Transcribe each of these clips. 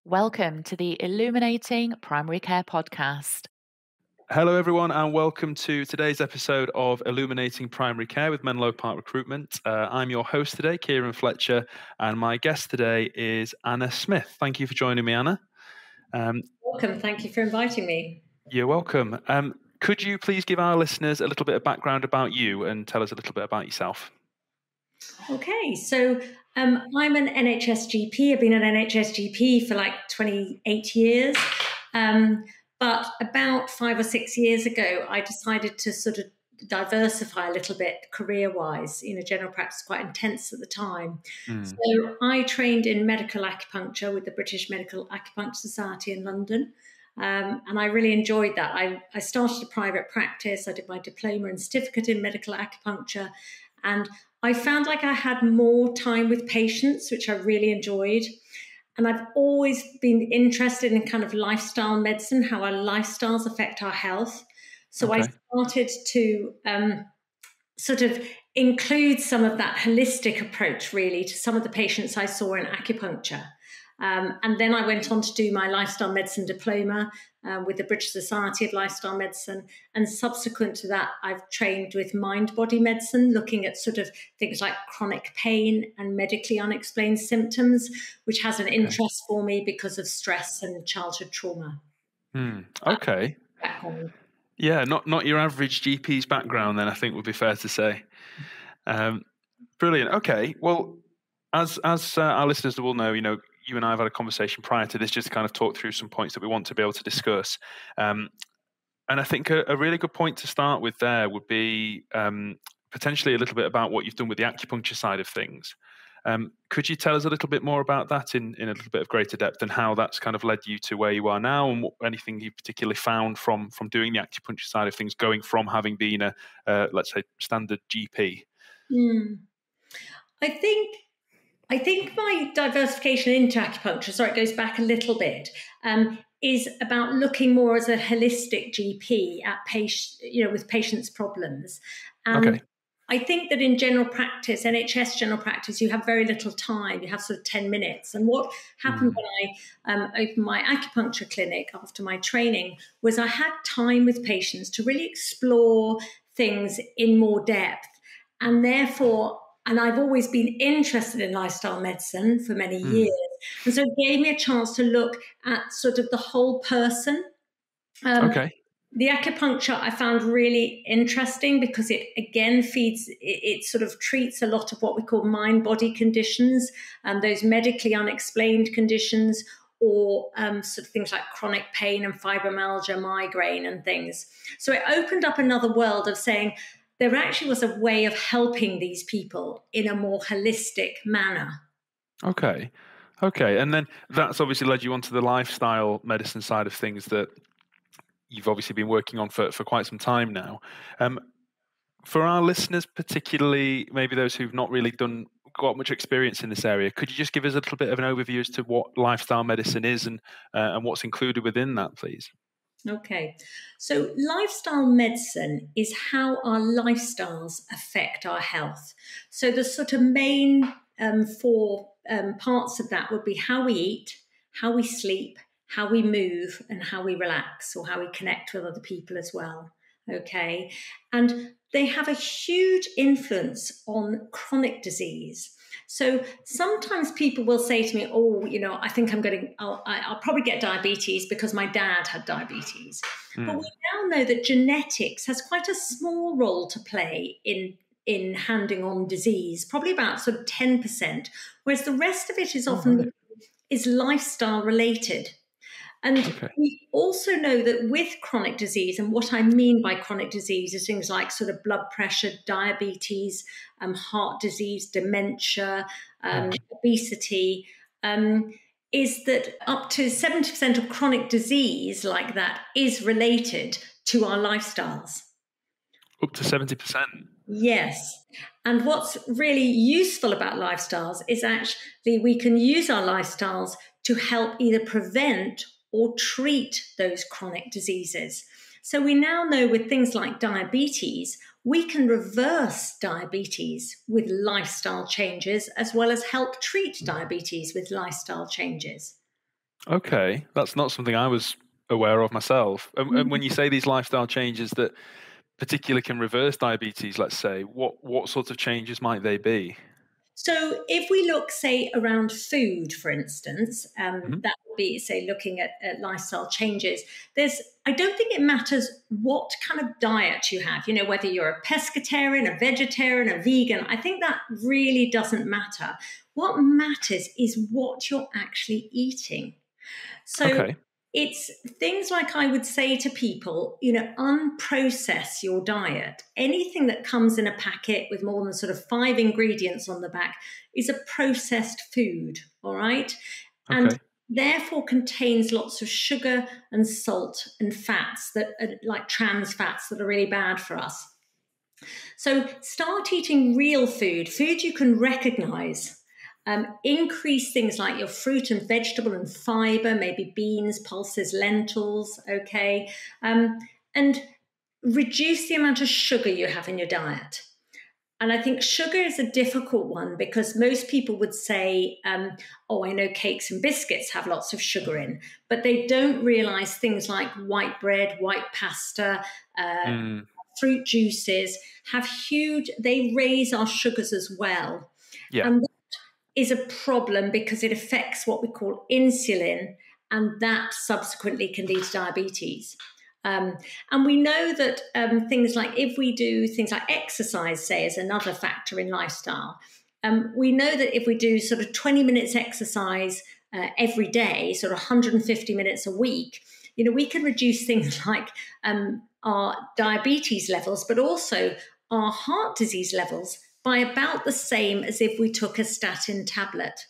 Welcome to the Illuminating Primary Care podcast. Hello, everyone, and welcome to today's episode of Illuminating Primary Care with Menlo Park Recruitment. I'm your host today, Ciaran Fletcher, and my guest today is Anna Smith. Thank you for joining me, Anna. Welcome. Thank you for inviting me. You're welcome. Could you please give our listeners a little bit of background about you and tell us a little bit about yourself? Okay, so I'm an NHS GP. I've been an NHS GP for like 28 years. But about 5 or 6 years ago, I decided to sort of diversify a little bit career-wise. General practice was quite intense at the time. So I trained in medical acupuncture with the British Medical Acupuncture Society in London. And I really enjoyed that. I started a private practice. I did my diploma and certificate in medical acupuncture. And I found like I had more time with patients, which I really enjoyed. And I've always been interested in kind of lifestyle medicine, how our lifestyles affect our health. So I started to sort of include some of that holistic approach really to some of the patients I saw in acupuncture. And then I went on to do my lifestyle medicine diploma with the British Society of Lifestyle Medicine. And subsequent to that, I've trained with Mind-Body Medicine, looking at sort of things like chronic pain and medically unexplained symptoms, which has an interest for me because of stress and childhood trauma. Okay. Yeah, not your average GP's background then, I think would be fair to say. Brilliant. Okay. Well, as our listeners will know, you and I have had a conversation prior to this just to kind of talk through some points that we want to be able to discuss. And I think a really good point to start with there would be potentially a little bit about what you've done with the acupuncture side of things. Could you tell us a little bit more about that in a little bit of greater depth and how that's kind of led you to where you are now and anything you particularly found from doing the acupuncture side of things, going from having been a, let's say, standard GP? I think my diversification into acupuncture, it goes back a little bit, is about looking more as a holistic GP at with patients' problems. I think that in general practice, NHS general practice, you have very little time. You have sort of 10 minutes. And what happened when I opened my acupuncture clinic after my training was I had time with patients to really explore things in more depth. And therefore, and I've always been interested in lifestyle medicine for many years. And so it gave me a chance to look at sort of the whole person. The acupuncture I found really interesting because it again it sort of treats a lot of what we call mind-body conditions, those medically unexplained conditions, or sort of things like chronic pain and fibromyalgia, migraine and things. So it opened up another world of saying, there actually was a way of helping these people in a more holistic manner. Okay. And then that's obviously led you onto the lifestyle medicine side of things that you've obviously been working on for quite some time now. For our listeners, particularly maybe those who've not really got much experience in this area, could you just give us a little bit of an overview as to what lifestyle medicine is and what's included within that, please? Okay, so lifestyle medicine is how our lifestyles affect our health. So the sort of main four parts of that would be how we eat, how we sleep, how we move, and how we relax, or how we connect with other people as well. Okay, and they have a huge influence on chronic disease. So sometimes people will say to me, I think I'll probably get diabetes because my dad had diabetes. But we now know that genetics has quite a small role to play in handing on disease, probably about sort of 10%, whereas the rest of it is often is lifestyle related. And we also know that with chronic disease, and what I mean by chronic disease is things like sort of blood pressure, diabetes, heart disease, dementia, obesity, is that up to 70% of chronic disease like that is related to our lifestyles. Up to 70%? Yes. And what's really useful about lifestyles is actually we can use our lifestyles to help either prevent or treat those chronic diseases. So we now know with things like diabetes, we can reverse diabetes with lifestyle changes as well as help treat diabetes with lifestyle changes. Okay, that's not something I was aware of myself. And when you say these lifestyle changes that particularly can reverse diabetes, let's say, what sorts of changes might they be? So, if we look, say, around food, for instance, Hmm. that would be, say, looking at lifestyle changes. I don't think it matters what kind of diet you have, whether you're a pescatarian, a vegetarian, a vegan. I think that really doesn't matter. What matters is what you're actually eating. So, Okay. it's things like I would say to people, unprocess your diet. Anything that comes in a packet with more than sort of 5 ingredients on the back is a processed food, all right? And Okay. therefore contains lots of sugar and salt and fats that are like trans fats that are really bad for us. So start eating real food you can recognize. Increase things like your fruit and vegetable and fiber, maybe beans, pulses, lentils, okay? And reduce the amount of sugar you have in your diet. And I think sugar is a difficult one because most people would say, oh, I know cakes and biscuits have lots of sugar in, but they don't realize things like white bread, white pasta, Mm, fruit juices they raise our sugars as well. yeah. And that is a problem because it affects what we call insulin, and that subsequently can lead to diabetes. And we know that things like if we do things like exercise, say, is another factor in lifestyle. We know that if we do sort of 20 minutes exercise every day, sort of 150 minutes a week, we can reduce things like our diabetes levels, but also our heart disease levels by about the same as if we took a statin tablet.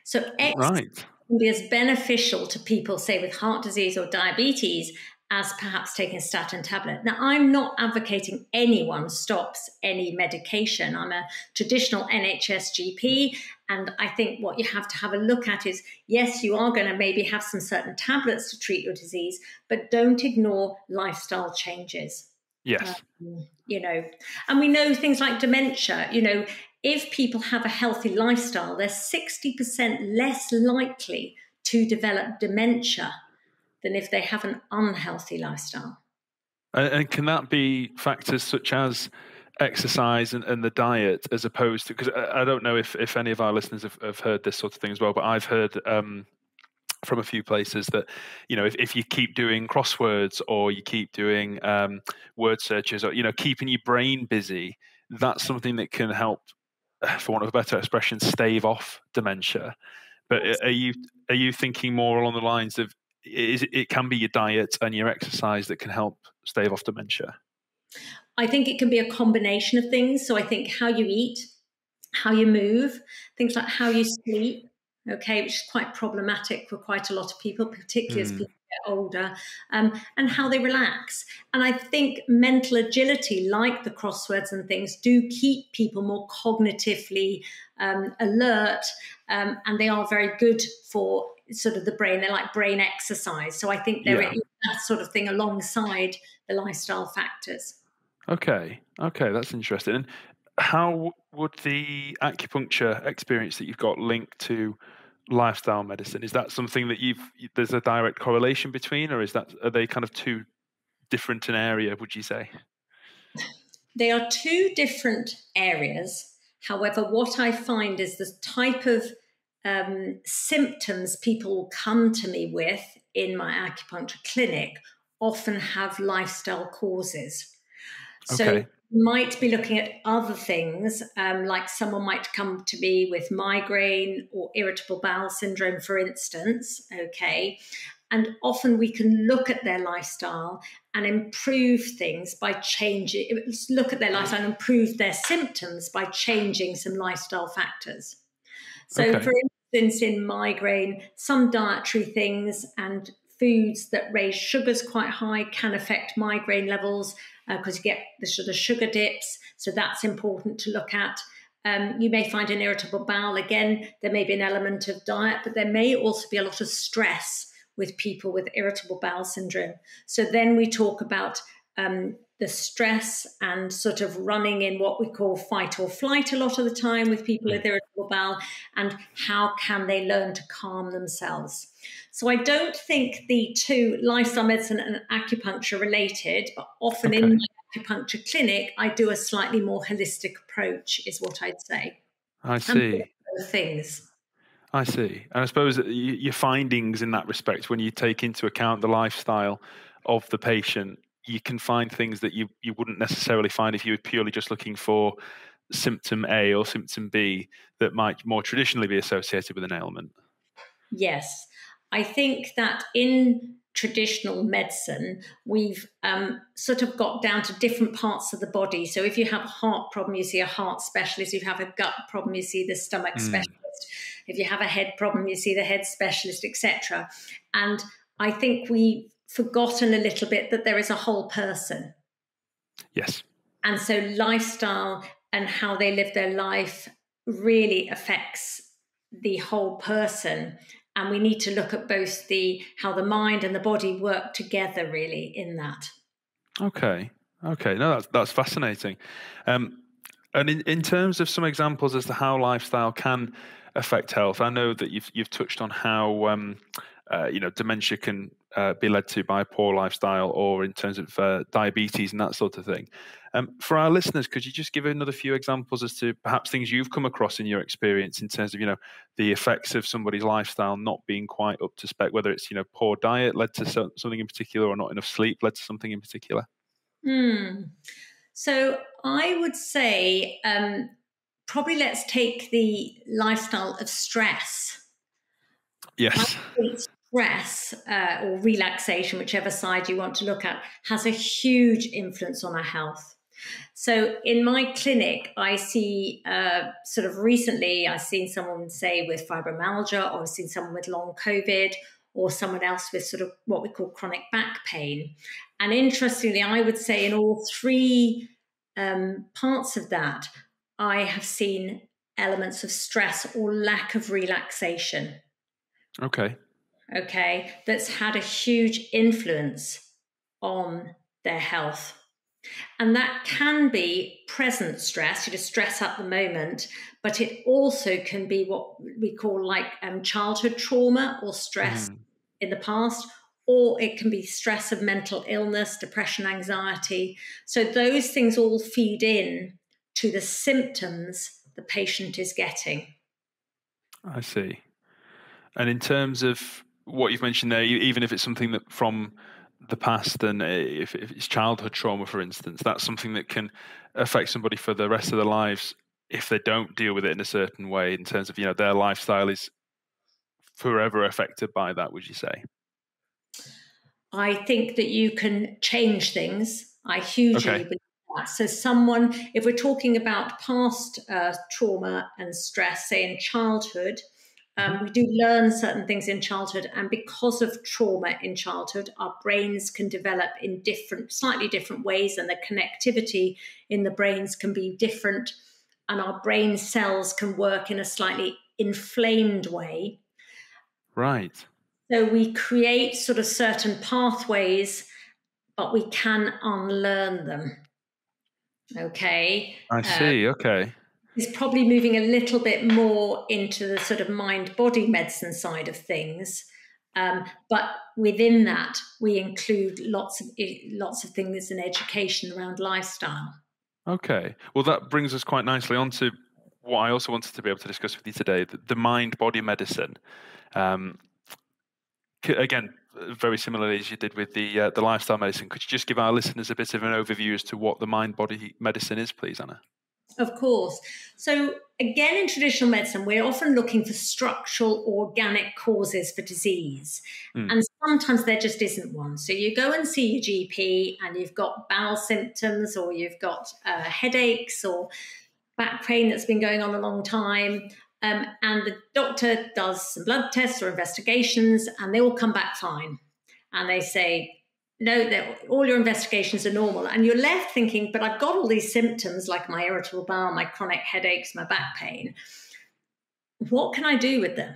So exercise Right. can be as beneficial to people, say, with heart disease or diabetes, as perhaps taking a statin tablet. Now, I'm not advocating anyone stops any medication. I'm a traditional NHS GP, and I think what you have to have a look at is, yes, you are going to maybe have some certain tablets to treat your disease, but don't ignore lifestyle changes. Yes. And we know things like dementia, if people have a healthy lifestyle, they're 60% less likely to develop dementia than if they have an unhealthy lifestyle. And can that be factors such as exercise and the diet, as opposed to, because I don't know if any of our listeners have heard this sort of thing as well, but I've heard from a few places that, if you keep doing crosswords or you keep doing word searches, or, keeping your brain busy, that's something that can help, for want of a better expression, stave off dementia. But are you thinking more along the lines of, it can be your diet and your exercise that can help stave off dementia? I think it can be a combination of things. So I think how you eat, how you move, things like how you sleep, okay, which is quite problematic for quite a lot of people, particularly as Mm, people get older, and how they relax. And I think mental agility, like the crosswords and things, do keep people more cognitively alert, and they are very good for sort of the brain. They're like brain exercise. So I think there yeah. is that sort of thing alongside the lifestyle factors. Okay. Okay, that's interesting. And how would the acupuncture experience that you've got link to lifestyle medicine? Is that something that there's a direct correlation between, or are they kind of two different in area, would you say? They are two different areas. However, what I find is the type of symptoms people will come to me with in my acupuncture clinic often have lifestyle causes. So Okay. you might be looking at other things, like someone might come to me with migraine or irritable bowel syndrome, for instance, okay? And often we can look at their lifestyle and improve things by changing, look at their lifestyle and improve their symptoms by changing some lifestyle factors. So, Okay. for instance, in migraine, some dietary things and foods that raise sugars quite high can affect migraine levels because you get the sort of sugar dips. So, that's important to look at. You may find an irritable bowel. Again, there may be an element of diet, but there may also be a lot of stress with people with irritable bowel syndrome. So then we talk about the stress and sort of running in what we call fight or flight a lot of the time with people with irritable bowel, and how can they learn to calm themselves. So I don't think the two, lifestyle medicine and acupuncture, related, but often in my acupuncture clinic, I do a slightly more holistic approach, is what I'd say. I see. And things. I see. And I suppose your findings in that respect, when you take into account the lifestyle of the patient, you can find things that you wouldn't necessarily find if you were purely just looking for symptom A or symptom B that might more traditionally be associated with an ailment. Yes. I think that in traditional medicine, we've sort of got down to different parts of the body. So if you have a heart problem, you see a heart specialist. If you have a gut problem, you see the stomach specialist. If you have a head problem, you see the head specialist, etc. And I think we've forgotten a little bit that there is a whole person. Yes. And so lifestyle and how they live their life really affects the whole person. And we need to look at both how the mind and the body work together, really, in that. Okay. No, that's fascinating. And in terms of some examples as to how lifestyle can affect health, I know that you've touched on how dementia can be led to by poor lifestyle, or in terms of diabetes and that sort of thing. For our listeners, could you just give another few examples as to perhaps things you've come across in your experience in terms of, the effects of somebody's lifestyle not being quite up to spec, whether it's, poor diet led to something in particular, or not enough sleep led to something in particular? So I would say probably let's take the lifestyle of stress. Yes. Stress or relaxation, whichever side you want to look at, has a huge influence on our health. So in my clinic, I see sort of recently, I've seen someone, say, with fibromyalgia, or I've seen someone with long COVID, or someone else with sort of what we call chronic back pain. And interestingly, I would say in all three parts of that, I have seen elements of stress or lack of relaxation. Okay, that's had a huge influence on their health. And that can be present stress, stress at the moment, but it also can be what we call like childhood trauma or stress in the past, or it can be stress of mental illness, depression, anxiety. So those things all feed in to the symptoms the patient is getting. I see. And in terms of what you've mentioned there, even if it's something that from the past, and if it's childhood trauma, for instance, that's something that can affect somebody for the rest of their lives if they don't deal with it in a certain way, in terms of, their lifestyle is forever affected by that, would you say? I think that you can change things. I hugely believe that. So if we're talking about past trauma and stress, say in childhood, we do learn certain things in childhood, and because of trauma in childhood, our brains can develop in slightly different ways, and the connectivity in the brains can be different, and our brain cells can work in a slightly inflamed way. Right. So we create sort of certain pathways, but we can unlearn them. Okay. I see. Okay. Is probably moving a little bit more into the sort of mind-body medicine side of things. But within that, we include lots of things in education around lifestyle. Okay. Well, that brings us quite nicely on to what I also wanted to be able to discuss with you today, the mind-body medicine. Again, very similarly as you did with the lifestyle medicine, could you just give our listeners a bit of an overview as to what the mind-body medicine is, please, Anna? Of course. So again, in traditional medicine, we're often looking for structural, organic causes for disease. And sometimes there just isn't one. So you go and see your GP and you've got bowel symptoms, or you've got headaches or back pain that's been going on a long time. And the doctor does some blood tests or investigations, and they all come back fine. And they say, no, all your investigations are normal. And you're left thinking, but I've got all these symptoms like my irritable bowel, my chronic headaches, my back pain. What can I do with them?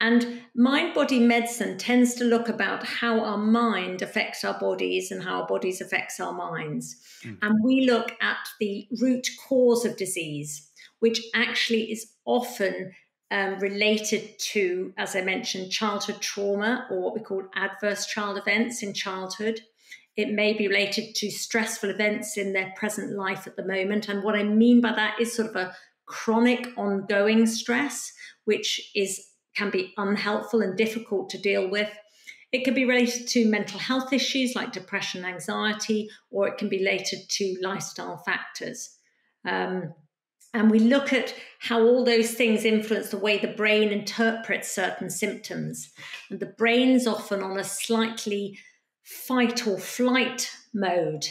And mind-body medicine tends to look about how our mind affects our bodies and how our bodies affects our minds. And we look at the root cause of disease, which actually is often related to, as I mentioned, childhood trauma, or what we call adverse child events in childhood. It may be related to stressful events in their present life at the moment. And what I mean by that is sort of a chronic ongoing stress, which can be unhelpful and difficult to deal with. It can be related to mental health issues like depression, anxiety, or it can be related to lifestyle factors. And we look at how all those things influence the way the brain interprets certain symptoms. And the brain's often on a slightly fight or flight mode.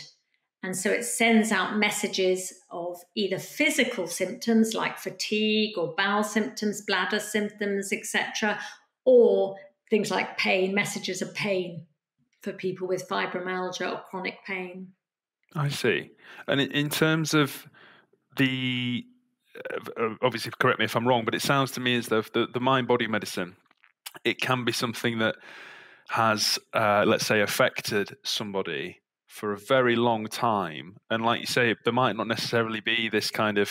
And so it sends out messages of either physical symptoms like fatigue or bowel symptoms, bladder symptoms, etc., or things like pain, messages of pain for people with fibromyalgia or chronic pain. I see. And in terms of obviously correct me if I'm wrong, but it sounds to me as though the mind-body medicine, it can be something that has, let's say, affected somebody for a very long time. And like you say, there might not necessarily be this kind of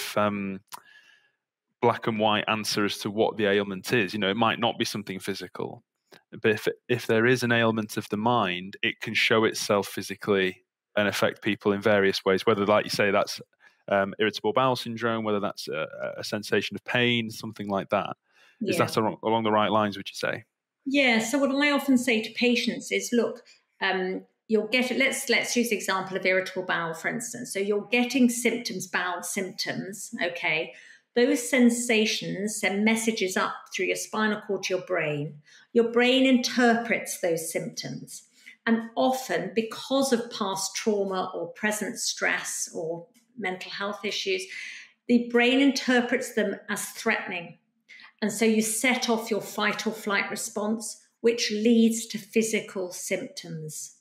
black and white answer as to what the ailment is. It might not be something physical. But if there is an ailment of the mind, it can show itself physically and affect people in various ways, whether, like you say, that's irritable bowel syndrome, whether that's a sensation of pain, something like that. Yeah. Is that along the right lines, would you say? Yeah. So what I often say to patients is, look, you'll get it. Let's use the example of irritable bowel, for instance. So you're getting symptoms, bowel symptoms, okay? Those sensations send messages up through your spinal cord to your brain. Your brain interprets those symptoms. And often, because of past trauma or present stress or mental health issues, the brain interprets them as threatening. And so you set off your fight or flight response, which leads to physical symptoms.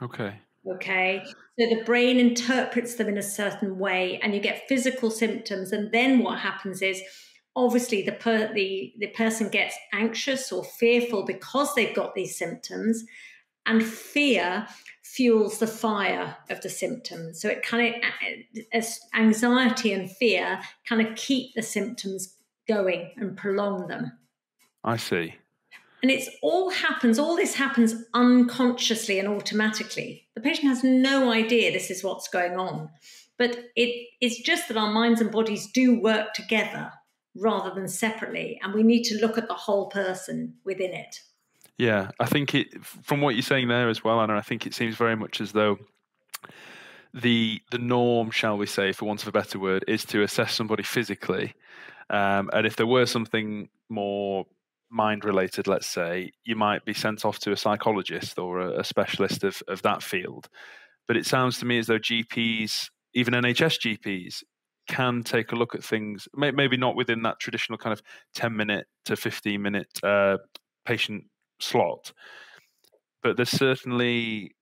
Okay. So the brain interprets them in a certain way and you get physical symptoms. And then what happens is, obviously, the person gets anxious or fearful because they've got these symptoms, and fear fuels the fire of the symptoms. So it kind of, anxiety and fear kind of keep the symptoms going and prolong them. I see. And all this happens unconsciously and automatically. The patient has no idea this is what's going on. But it's just that our minds and bodies do work together rather than separately. And we need to look at the whole person within it. Yeah, I think from what you're saying there as well, Anna, I think it seems very much as though the norm, shall we say, for want of a better word, is to assess somebody physically. And if there were something more mind-related, let's say, you might be sent off to a psychologist or a specialist of that field. But it sounds to me as though GPs, even NHS GPs, can take a look at things, maybe not within that traditional kind of 10-minute to 15-minute patient slot, but there's certainly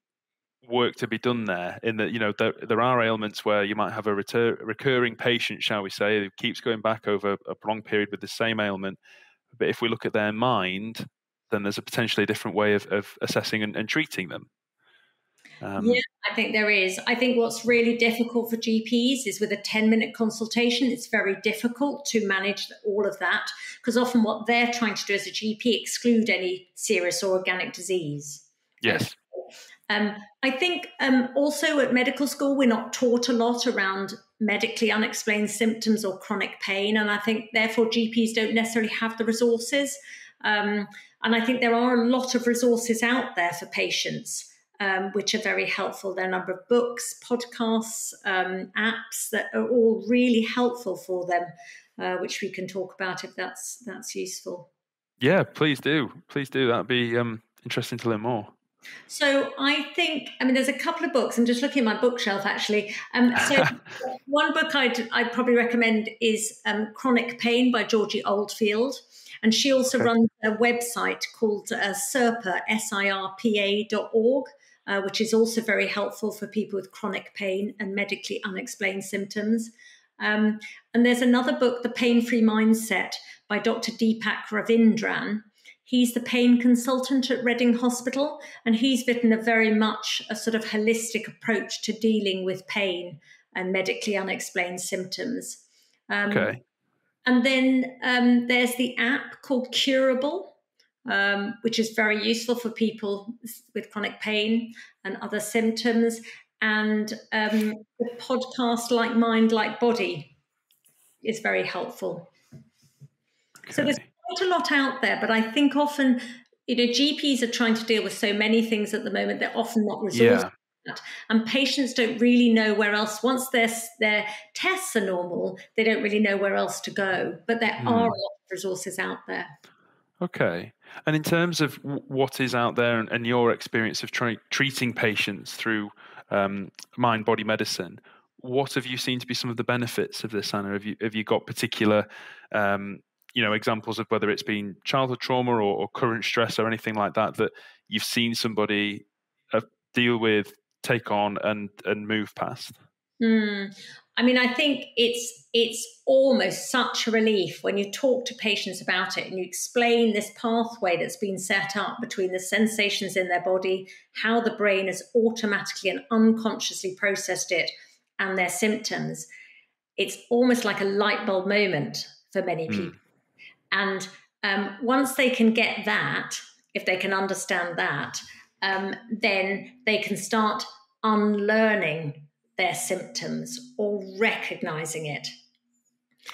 work to be done there in that, there are ailments where you might have a recurring patient, shall we say, who keeps going back over a prolonged period with the same ailment. But if we look at their mind, then there's a potentially different way of assessing and treating them. Yeah, I think there is. I think what's really difficult for GPs is with a 10-minute consultation, it's very difficult to manage all of that, because often what they're trying to do as a GP exclude any serious or organic disease. Yes. I think also at medical school, we're not taught a lot around medically unexplained symptoms or chronic pain. And I think therefore GPs don't necessarily have the resources. And I think there are a lot of resources out there for patients, which are very helpful. There are a number of books, podcasts, apps that are all really helpful for them, which we can talk about if that's useful. Yeah, please do. Please do. That'd be interesting to learn more. So I think, there's a couple of books. I'm just looking at my bookshelf, actually. So one book I'd probably recommend is Chronic Pain by Georgie Oldfield. And she also runs a website called SIRPA, SIRPA.org, which is also very helpful for people with chronic pain and medically unexplained symptoms. And there's another book, The Pain-Free Mindset by Dr. Deepak Ravindran. He's the pain consultant at Reading Hospital, and he's written a very much a sort of holistic approach to dealing with pain and medically unexplained symptoms. Okay. And then there's the app called Curable, which is very useful for people with chronic pain and other symptoms. And the podcast Like Mind, Like Body is very helpful. Okay. So there's quite a lot out there, but I think often, GPs are trying to deal with so many things at the moment, they're often not resourced. Yeah. And patients don't really know where else. Once their tests are normal, they don't really know where else to go. But there are a lot of resources out there. Okay. And in terms of what is out there and your experience of treating patients through mind-body medicine, what have you seen to be some of the benefits of this, Anna? Have you got particular examples of whether it's been childhood trauma or current stress or anything like that you've seen somebody deal with, take on and move past? I mean, I think it's almost such a relief when you talk to patients about it and you explain this pathway that's been set up between the sensations in their body, how the brain has automatically and unconsciously processed it, and their symptoms. It's almost like a light bulb moment for many people. And once they can get that, if they can understand that, then they can start unlearning their symptoms or recognizing it.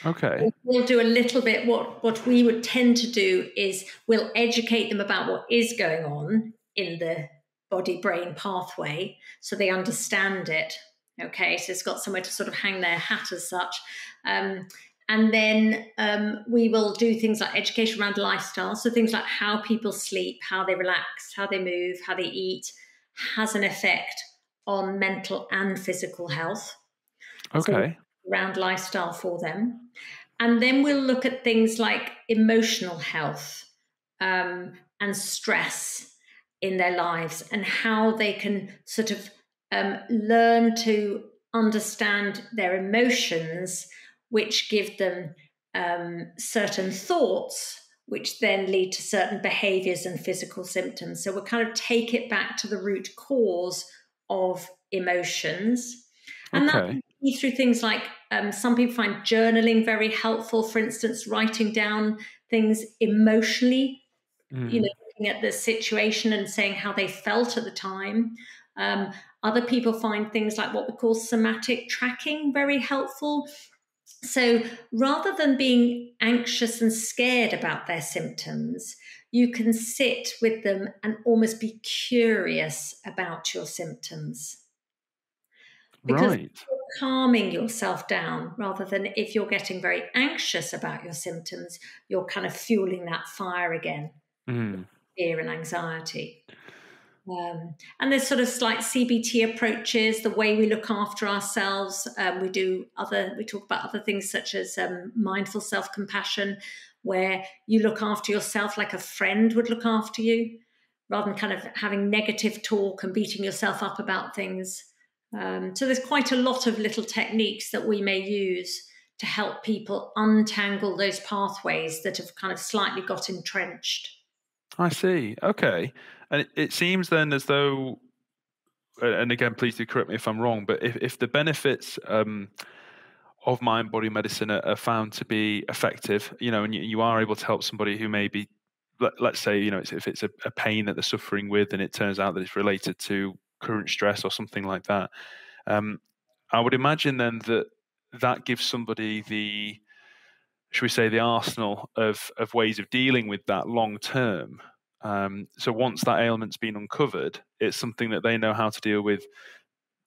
Okay. We'll do a little bit, what we would tend to do is we'll educate them about what is going on in the body-brain pathway so they understand it. Okay, so it's got somewhere to sort of hang their hat as such. And then we will do things like education around lifestyle. So things like how people sleep, how they relax, how they move, how they eat has an effect on mental and physical health. Okay. So around lifestyle for them. And then we'll look at things like emotional health and stress in their lives and how they can sort of learn to understand their emotions, which give them certain thoughts, which then lead to certain behaviors and physical symptoms. So we'll kind of take it back to the root cause of emotions. And that can be through things like some people find journaling very helpful, for instance, writing down things emotionally, looking at the situation and saying how they felt at the time. Other people find things like what we call somatic tracking very helpful. So rather than being anxious and scared about their symptoms, you can sit with them and almost be curious about your symptoms. Because you're calming yourself down rather than if you're getting very anxious about your symptoms, you're kind of fueling that fire again, fear and anxiety. And there's sort of slight CBT approaches, the way we look after ourselves. We talk about other things such as mindful self-compassion, where you look after yourself like a friend would look after you, rather than kind of having negative talk and beating yourself up about things. So there's quite a lot of little techniques that we may use to help people untangle those pathways that have kind of slightly got entrenched. I see. Okay. And it seems then as though, and again, please do correct me if I'm wrong, but if the benefits of mind-body medicine are found to be effective, and you are able to help somebody who may be, let's say, if it's a pain that they're suffering with and it turns out that it's related to current stress or something like that, I would imagine then that gives somebody the, should we say, the arsenal of ways of dealing with that long term. So once that ailment's been uncovered, it's something that they know how to deal with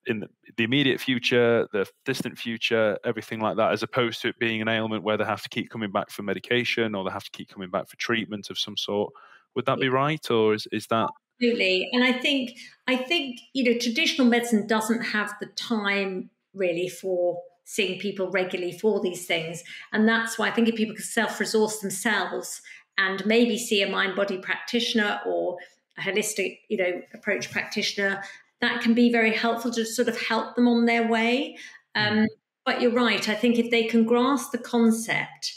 in the immediate future, the distant future, everything like that, as opposed to it being an ailment where they have to keep coming back for medication or they have to keep coming back for treatment of some sort. Would that be right, or is that? Absolutely. And I think traditional medicine doesn't have the time really for seeing people regularly for these things. And that's why I think if people can self-resource themselves and maybe see a mind-body practitioner or a holistic, approach practitioner, that can be very helpful to sort of help them on their way. But you're right. I think if they can grasp the concept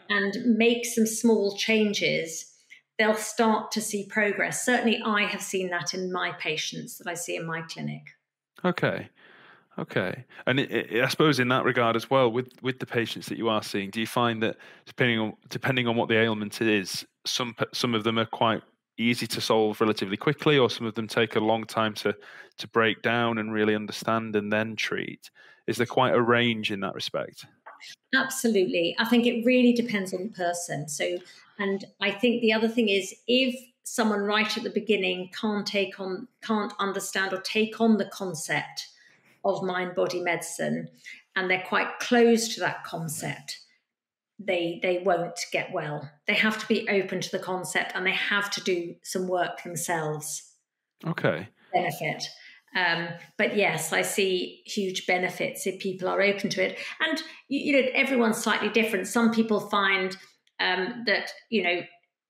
and make some small changes, they'll start to see progress. Certainly I have seen that in my patients that I see in my clinic. Okay. And I suppose in that regard as well, with the patients that you are seeing, do you find that depending on what the ailment is, some of them are quite easy to solve relatively quickly, or some of them take a long time to break down and really understand and then treat? Is there quite a range in that respect? Absolutely. I think it really depends on the person. So, and I think the other thing is, if someone right at the beginning can't understand or take on the concept of mind-body medicine, and they're quite close to that concept, they won't get well. They have to be open to the concept, and they have to do some work themselves. Okay. Benefit. But yes, I see huge benefits if people are open to it. And, everyone's slightly different. Some people find that,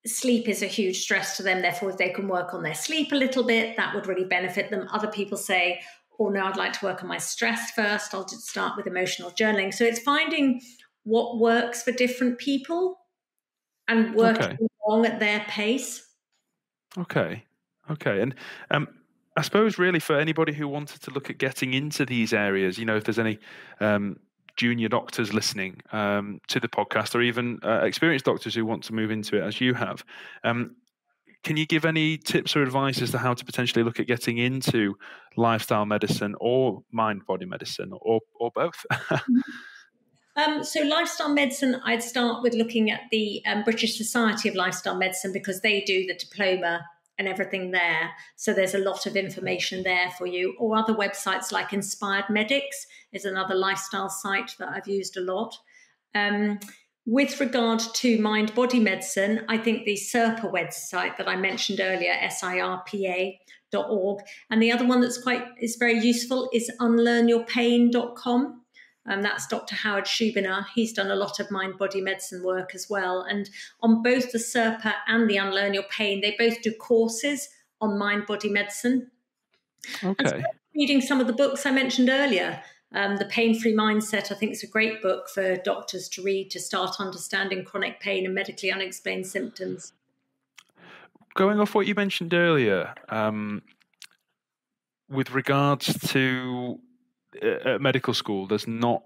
sleep is a huge stress to them. Therefore, if they can work on their sleep a little bit, that would really benefit them. Other people say, oh, no, I'd like to work on my stress first. I'll just start with emotional journaling. So it's finding what works for different people and working along at their pace. Okay. And I suppose really for anybody who wanted to look at getting into these areas, if there's any junior doctors listening to the podcast, or even experienced doctors who want to move into it as you have, can you give any tips or advice as to how to potentially look at getting into lifestyle medicine or mind-body medicine, or both? So lifestyle medicine, I'd start with looking at the British Society of Lifestyle Medicine, because they do the diploma and everything there. So there's a lot of information there for you. Or other websites like Inspired Medics is another lifestyle site that I've used a lot. With regard to mind-body medicine, I think the SIRPA website that I mentioned earlier, SIRPA.org, and the other one is very useful is unlearnyourpain.com. That's Dr. Howard Schubiner. He's done a lot of mind-body medicine work as well. And on both the SIRPA and the Unlearn Your Pain, they both do courses on mind-body medicine. Okay. And so reading some of the books I mentioned earlier, The Pain-Free Mindset, I think is a great book for doctors to read to start understanding chronic pain and medically unexplained symptoms. Going off what you mentioned earlier, with regards to at medical school, there's not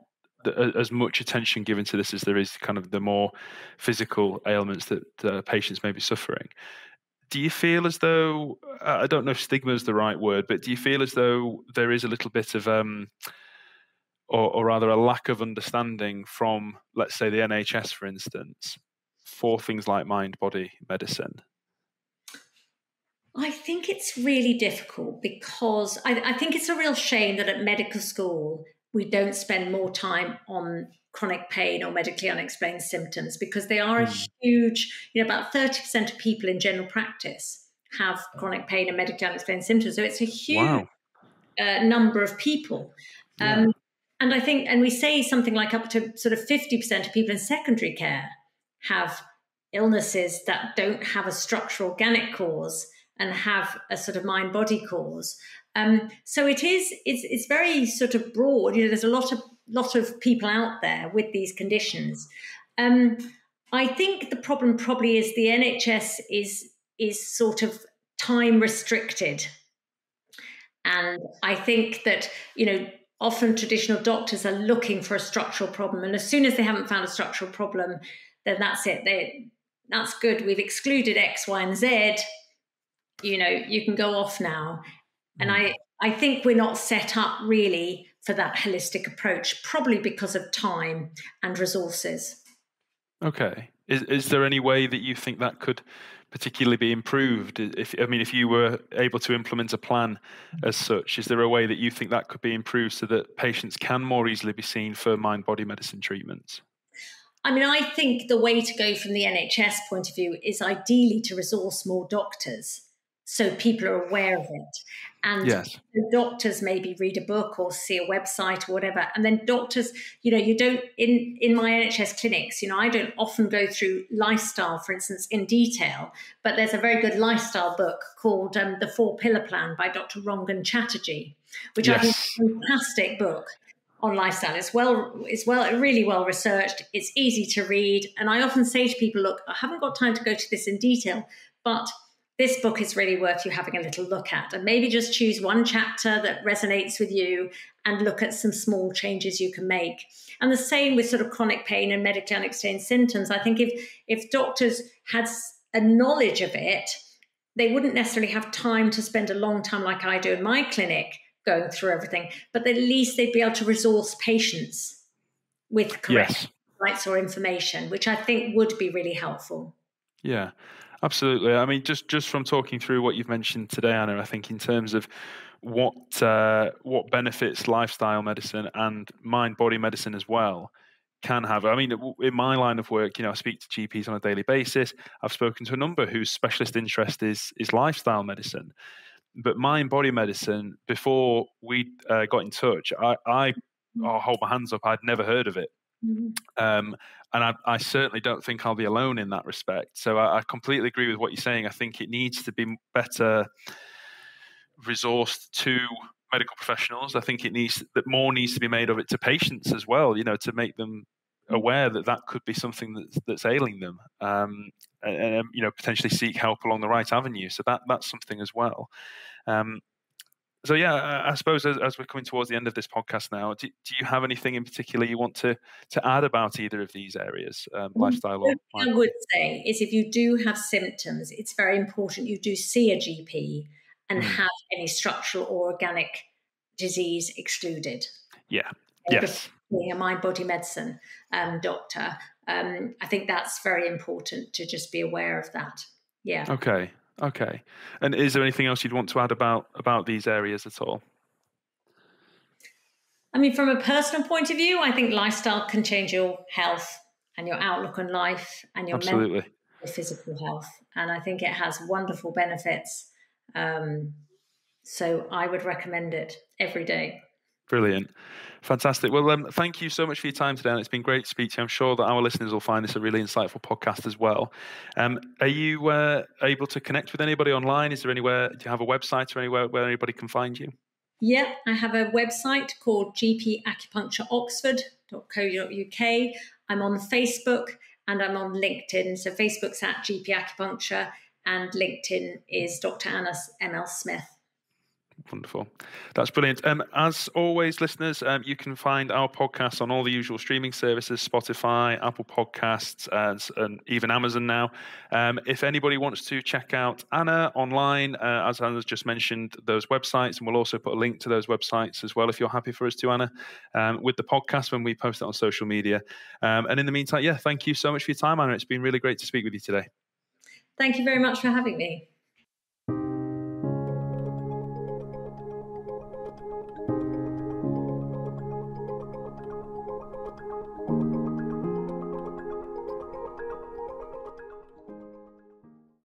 as much attention given to this as there is kind of the more physical ailments that patients may be suffering. Do you feel as though, I don't know if stigma is the right word, but do you feel as though there is a little bit of, or rather a lack of understanding from, let's say, the NHS, for instance, for things like mind-body medicine? I think it's really difficult, because I think it's a real shame that at medical school we don't spend more time on chronic pain or medically unexplained symptoms, because they are a huge, about 30% of people in general practice have chronic pain and medically unexplained symptoms. So it's a huge number of people. Yeah. And I think, and we say something like up to sort of 50% of people in secondary care have illnesses that don't have a structural organic cause and have a sort of mind-body cause. So it's very sort of broad. There's a lot of people out there with these conditions. I think the problem probably is the NHS is sort of time restricted. And I think that, often traditional doctors are looking for a structural problem. And as soon as they haven't found a structural problem, then that's it. That's good. We've excluded X, Y, and Z. You can go off now. And I think we're not set up really for that holistic approach, probably because of time and resources. Okay. Is there any way that you think that could particularly be improved? If you were able to implement a plan as such, is there a way that you think that could be improved so that patients can more easily be seen for mind-body medicine treatments? I think the way to go from the NHS point of view is ideally to resource more doctors, so people are aware of it. And yes. Doctors maybe read a book or see a website or whatever. And then doctors, you don't, in my NHS clinics, I don't often go through lifestyle, for instance, in detail, but there's a very good lifestyle book called The 4-Pillar Plan by Dr. Rangan Chatterjee, which I think is a fantastic book on lifestyle. It's really well researched. It's easy to read. And I often say to people, look, I haven't got time to go to this in detail, But this book is really worth you having a little look at, and maybe just choose one chapter that resonates with you and look at some small changes you can make. And the same with sort of chronic pain and medically unexplained symptoms. I think if doctors had a knowledge of it, they wouldn't necessarily have time to spend a long time like I do in my clinic going through everything, but at least they'd be able to resource patients with correct insights or information, which I think would be really helpful. Yeah, absolutely. I mean, just from talking through what you've mentioned today, Anna, I think in terms of what benefits lifestyle medicine and mind-body medicine as well can have. I mean, in my line of work, I speak to GPs on a daily basis. I've spoken to a number whose specialist interest is lifestyle medicine. But mind-body medicine, before we got in touch, I'll hold my hands up, I'd never heard of it. And I certainly don't think I'll be alone in that respect. So I completely agree with what you're saying. I think it needs to be better resourced to medical professionals. I think more needs to be made of it to patients as well, to make them aware that could be something that's ailing them, and potentially seek help along the right avenue. So that's something as well. So yeah, I suppose as we're coming towards the end of this podcast now, do you have anything in particular you want to add about either of these areas, lifestyle or mind? I would say is if you do have symptoms, it's very important you do see a GP and have any structural or organic disease excluded. Yeah. Yes. Being a mind-body medicine doctor, I think that's very important to just be aware of that. Yeah. Okay. And is there anything else you'd want to add about these areas at all? I mean, from a personal point of view, I think lifestyle can change your health and your outlook on life and your mental and physical health. And I think it has wonderful benefits. So I would recommend it every day. Brilliant. Fantastic. Well, thank you so much for your time today. And it's been great to speak to you. I'm sure that our listeners will find this a really insightful podcast as well. Are you able to connect with anybody online? Do you have a website or anywhere where anybody can find you? Yeah, I have a website called gpacupunctureoxford.co.uk. I'm on Facebook and I'm on LinkedIn. So Facebook's at GP Acupuncture and LinkedIn is Dr. Anna M.L. Smith. Wonderful. That's brilliant. As always, listeners, you can find our podcasts on all the usual streaming services, Spotify, Apple Podcasts, and even Amazon now. If anybody wants to check out Anna online, as Anna's just mentioned, those websites, and we'll also put a link to those websites as well, if you're happy for us to, Anna, with the podcast when we post it on social media. And in the meantime, thank you so much for your time, Anna. It's been really great to speak with you today. Thank you very much for having me.